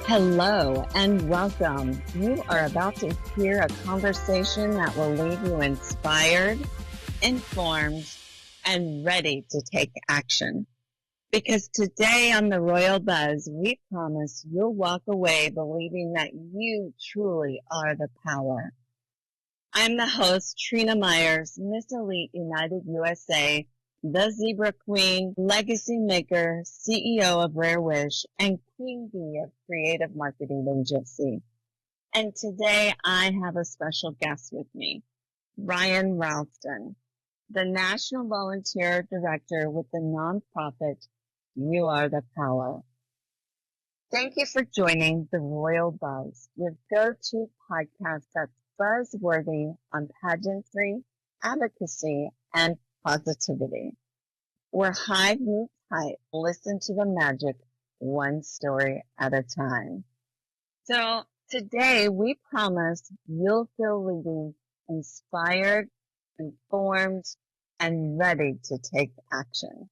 Hello and welcome. You are about to hear a conversation that will leave you inspired, informed, and ready to take action. Because today on the Royal Buzz, we promise you'll walk away believing that you truly are the power. I'm the host, Trina Myers, Miss Elite United USA, the Zebra Queen, Legacy Maker, CEO of Rare Wish, and Queen Bee of Creative Marketing Agency. And today I have a special guest with me, Ryan Ralston, the National Volunteer Director with the nonprofit You Are the Power. Thank you for joining the Royal Buzz, your go-to podcast that's buzzworthy on pageantry, advocacy, and positivity. Where Hive meets Hype, listen to the magic one story at a time. So today we promise you'll feel leading, inspired, informed, and ready to take action.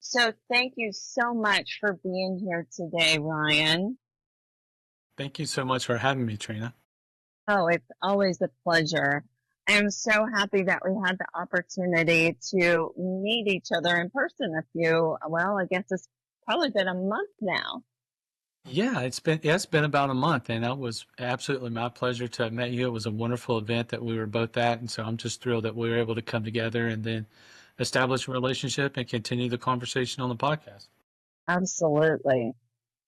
So thank you so much for being here today, Ryan. Thank you so much for having me, Trina. Oh, it's always a pleasure. I'm so happy that we had the opportunity to meet each other in person I guess it's probably been a month now. Yeah, it's been about a month, and that was absolutely my pleasure to have met you. It was a wonderful event that we were both at, and so I'm just thrilled that we were able to come together and then establish a relationship and continue the conversation on the podcast. Absolutely.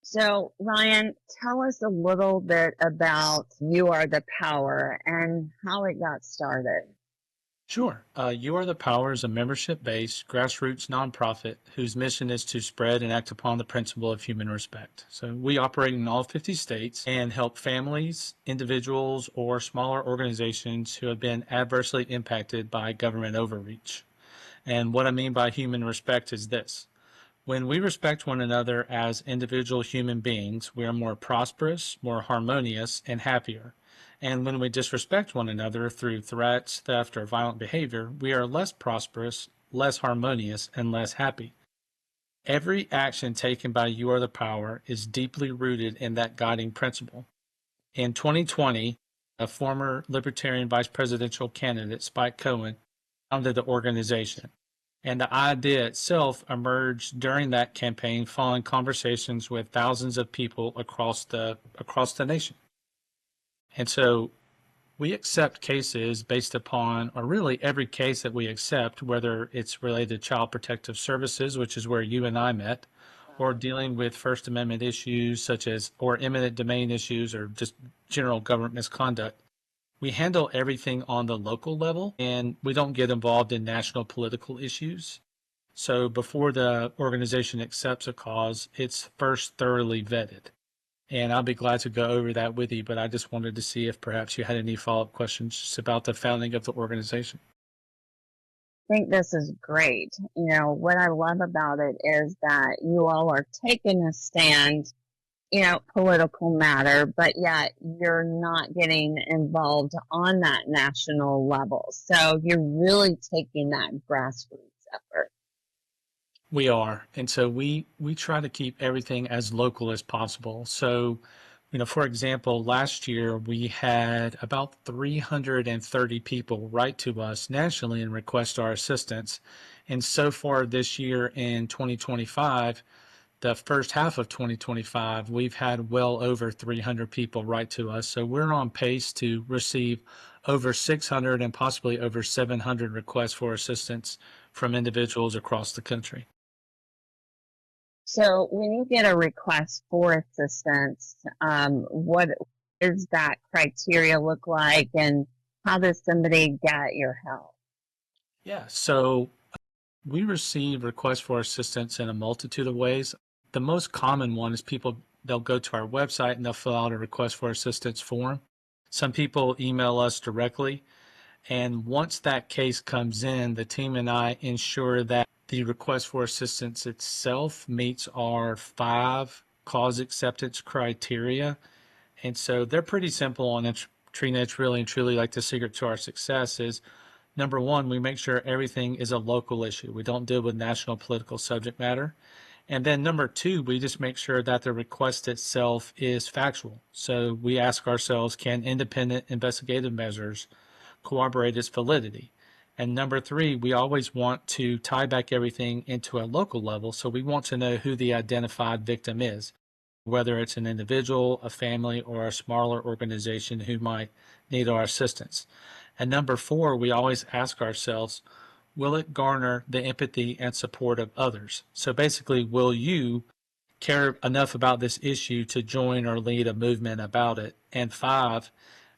So, Ryan, tell us a little bit about You Are the Power and how it got started. Sure. You Are the Power is a membership-based grassroots nonprofit whose mission is to spread and act upon the principle of human respect. So we operate in all 50 states and help families, individuals, or smaller organizations who have been adversely impacted by government overreach. And what I mean by human respect is this. When we respect one another as individual human beings, we are more prosperous, more harmonious, and happier. And when we disrespect one another through threats, theft, or violent behavior, we are less prosperous, less harmonious, and less happy. Every action taken by You Are the Power is deeply rooted in that guiding principle. In 2020, a former Libertarian vice presidential candidate, Spike Cohen, founded the organization. And the idea itself emerged during that campaign following conversations with thousands of people across the nation. And so we accept cases based upon, or really every case that we accept, whether it's related to Child Protective Services, which is where you and I met, or dealing with First Amendment issues such as, or eminent domain issues, or just general government misconduct. We handle everything on the local level, and we don't get involved in national political issues. So before the organization accepts a cause, it's first thoroughly vetted. And I'll be glad to go over that with you, but I just wanted to see if perhaps you had any follow-up questions just about the founding of the organization. I think this is great. What I love about it is that you all are taking a stand, political matter, but yet you're not getting involved on that national level. So you're really taking that grassroots effort. We are. And so we try to keep everything as local as possible. So, for example, last year we had about 330 people write to us nationally and request our assistance. And so far this year in 2025, the first half of 2025, we've had well over 300 people write to us. So we're on pace to receive over 600 and possibly over 700 requests for assistance from individuals across the country. So when you get a request for assistance, what does that criteria look like, and how does somebody get your help? Yeah, so we receive requests for assistance in a multitude of ways. The most common one is they'll go to our website and they'll fill out a request for assistance form. Some people email us directly. And once that case comes in, the team and I ensure that the request for assistance itself meets our 5 cause acceptance criteria. And so they're pretty simple. And Trina, it's really and truly like the secret to our success is, number one, we make sure everything is a local issue. We don't deal with national political subject matter. And then number two, we just make sure that the request itself is factual. So we ask ourselves, can independent investigative measures corroborate its validity? And number three, we always want to tie back everything into a local level. So we want to know who the identified victim is, whether it's an individual, a family, or a smaller organization who might need our assistance. And number four, we always ask ourselves, will it garner the empathy and support of others? So basically, will you care enough about this issue to join or lead a movement about it? And five,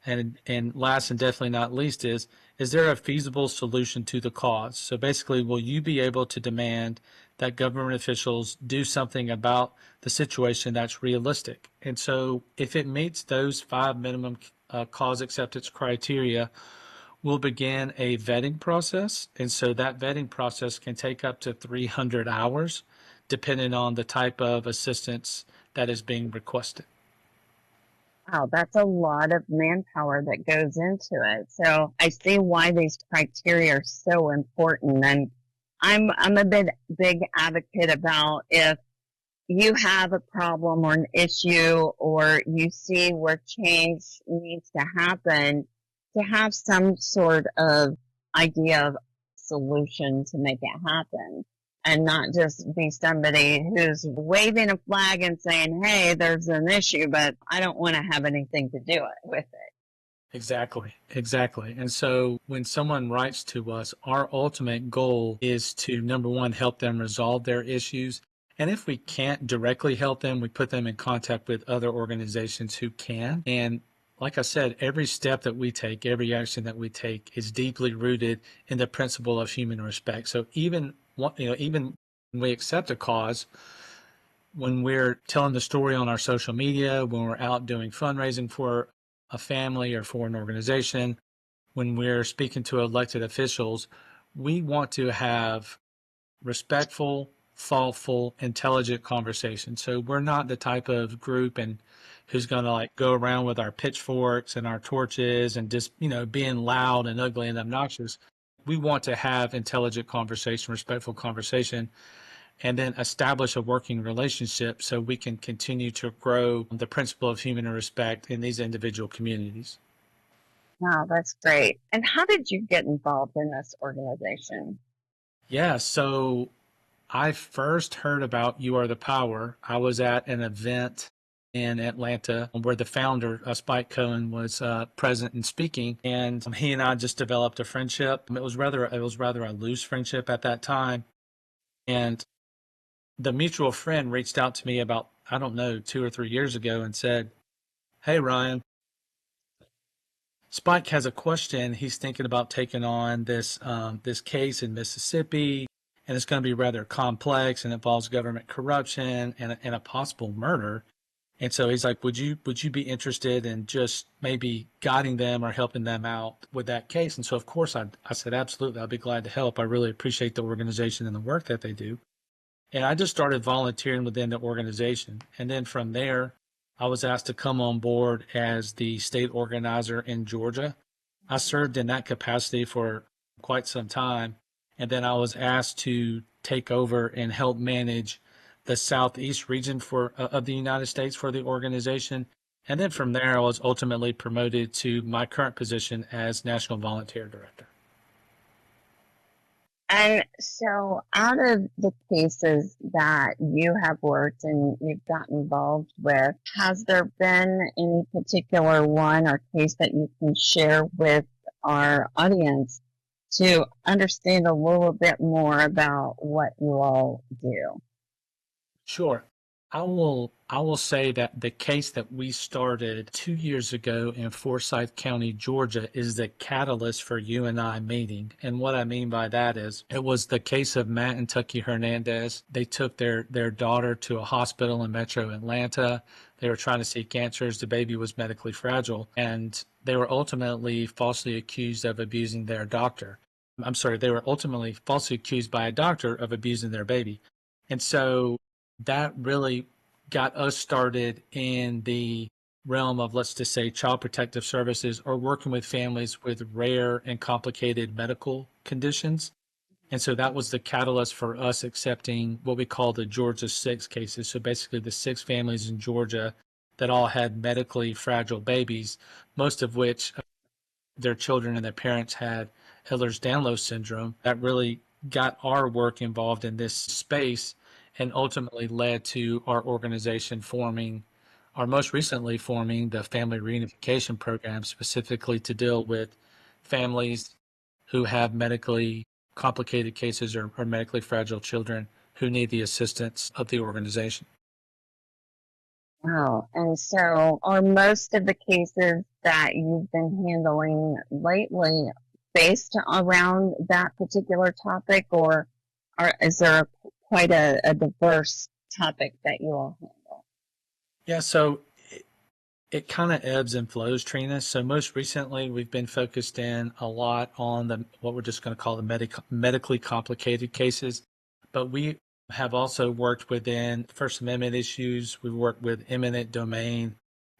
and last and definitely not least, is there a feasible solution to the cause? So basically, will you be able to demand that government officials do something about the situation that's realistic? And so if it meets those five minimum cause acceptance criteria, we'll begin a vetting process. And so that vetting process can take up to 300 hours, depending on the type of assistance that is being requested. Wow, that's a lot of manpower that goes into it. So I see why these criteria are so important. And I'm a big advocate about if you have a problem or an issue or you see where change needs to happen, to have some sort of idea of solution to make it happen and not just be somebody who's waving a flag and saying, hey, there's an issue, but I don't want to have anything to do with it. Exactly, exactly. And so when someone writes to us, our ultimate goal is to, number one, help them resolve their issues. And if we can't directly help them, we put them in contact with other organizations who can. And like I said, every step that we take, every action that we take is deeply rooted in the principle of human respect. So even when we accept a cause, when we're telling the story on our social media, when we're out doing fundraising for a family or for an organization, when we're speaking to elected officials, we want to have respectful, thoughtful, intelligent conversation. So we're not the type of group and who's going to like go around with our pitchforks and our torches and just, being loud and ugly and obnoxious. We want to have intelligent conversation, respectful conversation, and then establish a working relationship so we can continue to grow the principle of human respect in these individual communities. Wow, that's great. And how did you get involved in this organization? Yeah, so I first heard about You Are the Power. I was at an event in Atlanta where the founder, Spike Cohen, was present and speaking, and he and I just developed a friendship. It was rather a loose friendship at that time, and the mutual friend reached out to me about, I don't know, 2 or 3 years ago and said, hey, Ryan, Spike has a question. He's thinking about taking on this case in Mississippi, and it's going to be rather complex and involves government corruption and a possible murder. And so he's like, would you be interested in just maybe guiding them or helping them out with that case? And so of course I said, absolutely, I'd be glad to help. I really appreciate the organization and the work that they do. And I just started volunteering within the organization. And then from there, I was asked to come on board as the state organizer in Georgia. I served in that capacity for quite some time. And then I was asked to take over and help manage the Southeast region of the United States for the organization. And then from there, I was ultimately promoted to my current position as National Volunteer Director. And so, out of the cases that you have worked and you've gotten involved with, has there been any particular one or case that you can share with our audience to understand a little bit more about what you all do? Sure. I will say that the case that we started 2 years ago in Forsyth County, Georgia, is the catalyst for you and I meeting. And what I mean by that is it was the case of Matt and Tucky Hernandez. They took their daughter to a hospital in Metro Atlanta. They were trying to see cancers. The baby was medically fragile, and they were ultimately falsely accused of abusing their doctor. I'm sorry, they were ultimately falsely accused by a doctor of abusing their baby. And so that really got us started in the realm of, let's just say, child protective services or working with families with rare and complicated medical conditions. And so that was the catalyst for us accepting what we call the Georgia Six cases. So basically, the six families in Georgia that all had medically fragile babies, most of which their children and their parents had Ehlers-Danlos syndrome. That really got our work involved in this space and ultimately led to our organization forming, our most recently forming the Family Reunification Program, specifically to deal with families who have medically complicated cases or medically fragile children who need the assistance of the organization. Wow. And so are most of the cases that you've been handling lately based around that particular topic, or is there quite a diverse topic that you all handle? Yeah, so it kind of ebbs and flows, Trina. So most recently, we've been focused in a lot on the what we're just going to call the medically complicated cases, but we have also worked within First Amendment issues. We've worked with eminent domain.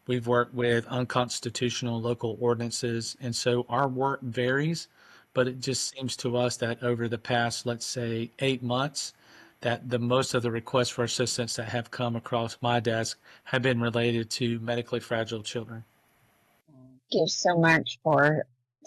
We've worked with unconstitutional local ordinances, and so our work varies. But it just seems to us that over the past, let's say, 8 months, that the most of the requests for assistance that have come across my desk have been related to medically fragile children. Thank you so much for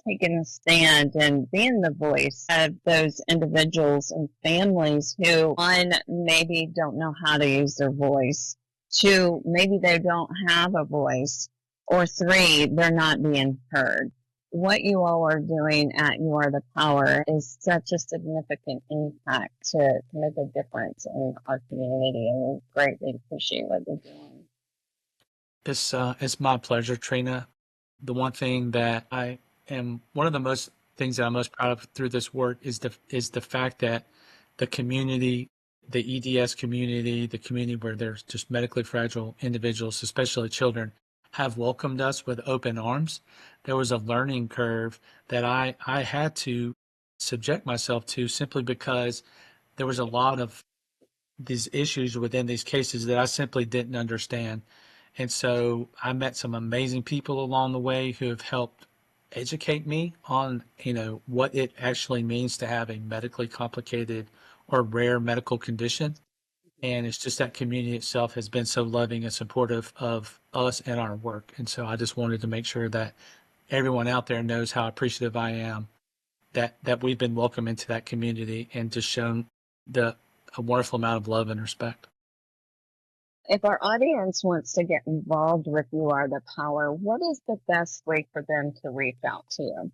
taking a stand and being the voice of those individuals and families who, one, maybe don't know how to use their voice, two, maybe they don't have a voice, or three, they're not being heard. What you all are doing at You Are the Power is such a significant impact to make a difference in our community, and we greatly appreciate what you're doing. It's my pleasure, Trina. The one thing that I am one of the most things that I'm most proud of through this work is the fact that the community, the EDS community, the community where there's just medically fragile individuals, especially children, have welcomed us with open arms. There was a learning curve that I had to subject myself to simply because there was a lot of these issues within these cases that I simply didn't understand. And so I met some amazing people along the way who have helped educate me on, what it actually means to have a medically complicated or rare medical condition. And it's just that community itself has been so loving and supportive of us and our work. And so I just wanted to make sure that everyone out there knows how appreciative I am that we've been welcomed into that community and just shown the a wonderful amount of love and respect. If our audience wants to get involved with You Are the Power, what is the best way for them to reach out to you?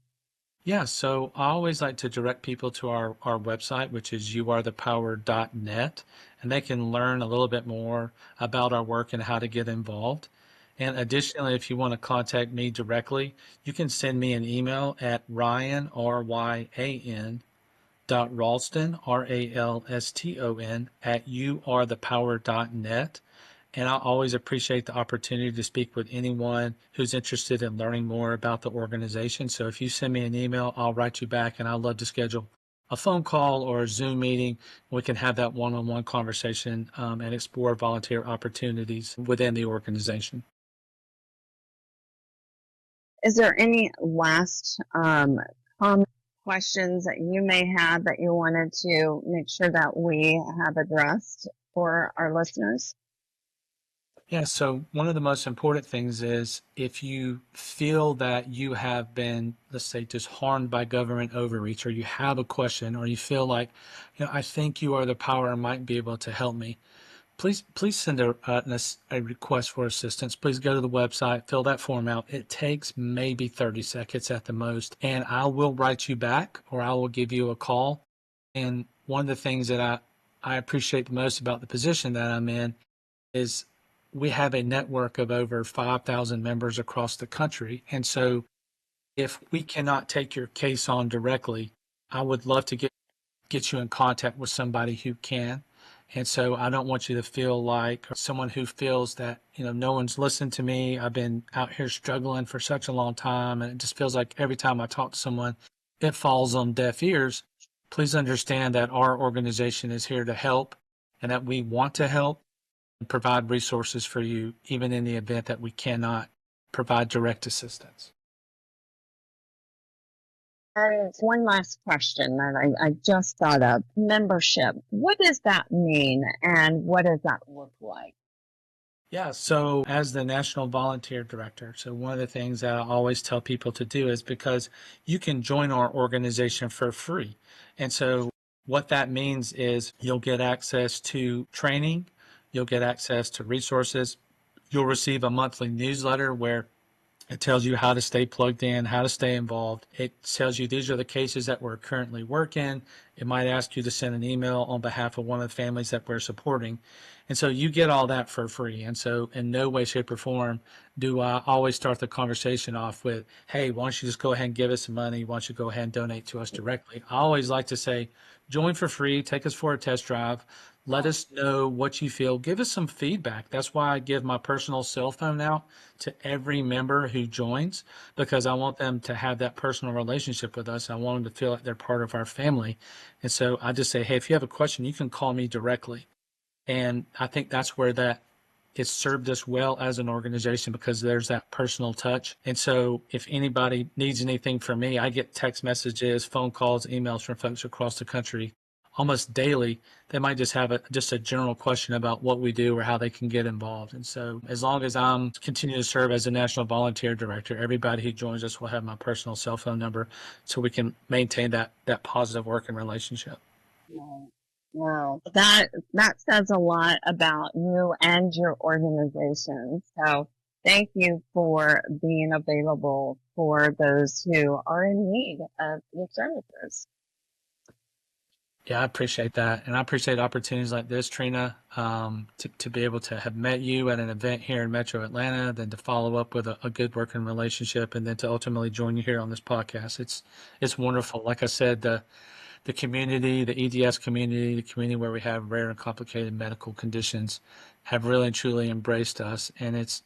Yeah, so I always like to direct people to our website, which is youarethepower.net, and they can learn a little bit more about our work and how to get involved. And additionally, if you want to contact me directly, you can send me an email at Ryan, Ryan, Ralston, Ralston, at youarethepower.net. And I always appreciate the opportunity to speak with anyone who's interested in learning more about the organization. So if you send me an email, I'll write you back, and I'd love to schedule a phone call or a Zoom meeting. We can have that one-on-one conversation and explore volunteer opportunities within the organization. Is there any last comment, questions that you may have that you wanted to make sure that we have addressed for our listeners? Yeah, so one of the most important things is if you feel that you have been, let's say, just harmed by government overreach, or you have a question, or you feel like, I think You Are the Power might be able to help me, please send a request for assistance. Please go to the website, fill that form out. It takes maybe 30 seconds at the most, and I will write you back or I will give you a call. And one of the things that I appreciate the most about the position that I'm in is we have a network of over 5,000 members across the country. And so if we cannot take your case on directly, I would love to get you in contact with somebody who can. And so I don't want you to feel like someone who feels that, no one's listened to me. I've been out here struggling for such a long time. And it just feels like every time I talk to someone, it falls on deaf ears. Please understand that our organization is here to help and that we want to help and provide resources for you, even in the event that we cannot provide direct assistance. And one last question that I just thought of. Membership. What does that mean and what does that look like? Yeah, so as the National Volunteer Director, so one of the things that I always tell people to do is because you can join our organization for free. And so what that means is you'll get access to training, you'll get access to resources, you'll receive a monthly newsletter where it tells you how to stay plugged in, how to stay involved. It tells you these are the cases that we're currently working. It might ask you to send an email on behalf of one of the families that we're supporting. And so you get all that for free. And so in no way, shape, or form do I always start the conversation off with, hey, why don't you just go ahead and give us some money? Why don't you go ahead and donate to us directly? I always like to say, join for free, take us for a test drive. Let us know what you feel. Give us some feedback. That's why I give my personal cell phone out to every member who joins because I want them to have that personal relationship with us. I want them to feel like they're part of our family. And so I just say, hey, if you have a question, you can call me directly. And I think that's where that it's served us well as an organization because there's that personal touch. And so if anybody needs anything from me, I get text messages, phone calls, emails from folks across the country almost daily. They might just have just a general question about what we do or how they can get involved. And so as long as I'm continue to serve as a National Volunteer Director, everybody who joins us will have my personal cell phone number so we can maintain that positive working relationship. Wow. Wow. That says a lot about you and your organization. So thank you for being available for those who are in need of your services. Yeah, I appreciate that. And I appreciate opportunities like this, Trina, to be able to have met you at an event here in Metro Atlanta, then to follow up with a good working relationship, and then to ultimately join you here on this podcast. It's wonderful. Like I said, the community, the EDS community, the community where we have rare and complicated medical conditions have really and truly embraced us. And it's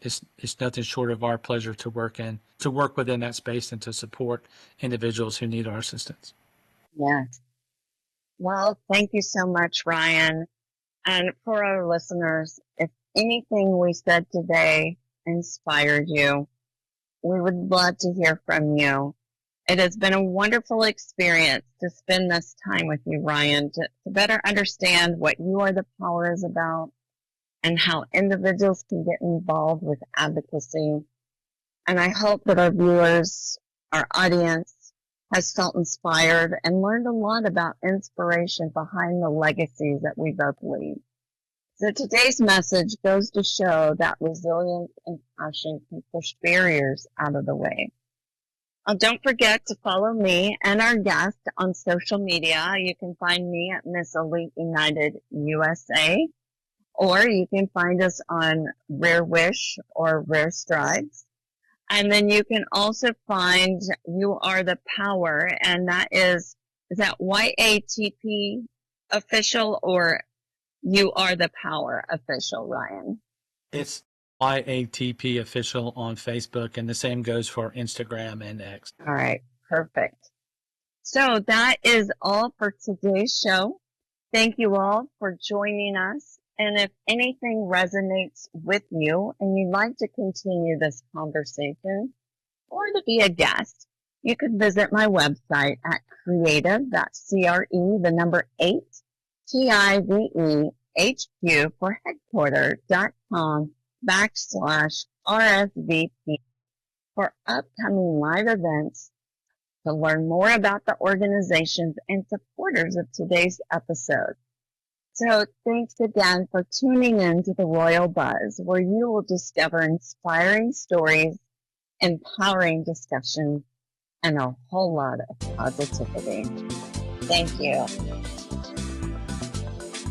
nothing short of our pleasure to work within that space and to support individuals who need our assistance. Yes. Well, thank you so much, Ryan. And for our listeners, if anything we said today inspired you, we would love to hear from you. It has been a wonderful experience to spend this time with you, Ryan, to better understand what You Are the Power is about and how individuals can get involved with advocacy. And I hope that our viewers, our audience, has felt inspired and learned a lot about inspiration behind the legacies that we both lead. So today's message goes to show that resilience and passion can push barriers out of the way. Don't forget to follow me and our guest on social media. You can find me at Miss Elite United USA, or you can find us on Rare Wish or Rare Strides. And then you can also find You Are the Power, and is that YATP official or You Are the Power official, Ryan? It's YATP official on Facebook, and the same goes for Instagram and X. All right, perfect. So that is all for today's show. Thank you all for joining us. And if anything resonates with you and you'd like to continue this conversation or to be a guest, you can visit my website at creative.CRE8, TIVEHQ for headquarter.com/RSVP for upcoming live events, to learn more about the organizations and supporters of today's episode. So thanks again for tuning in to the Royal Buzz, where you will discover inspiring stories, empowering discussion, and a whole lot of positivity. Thank you.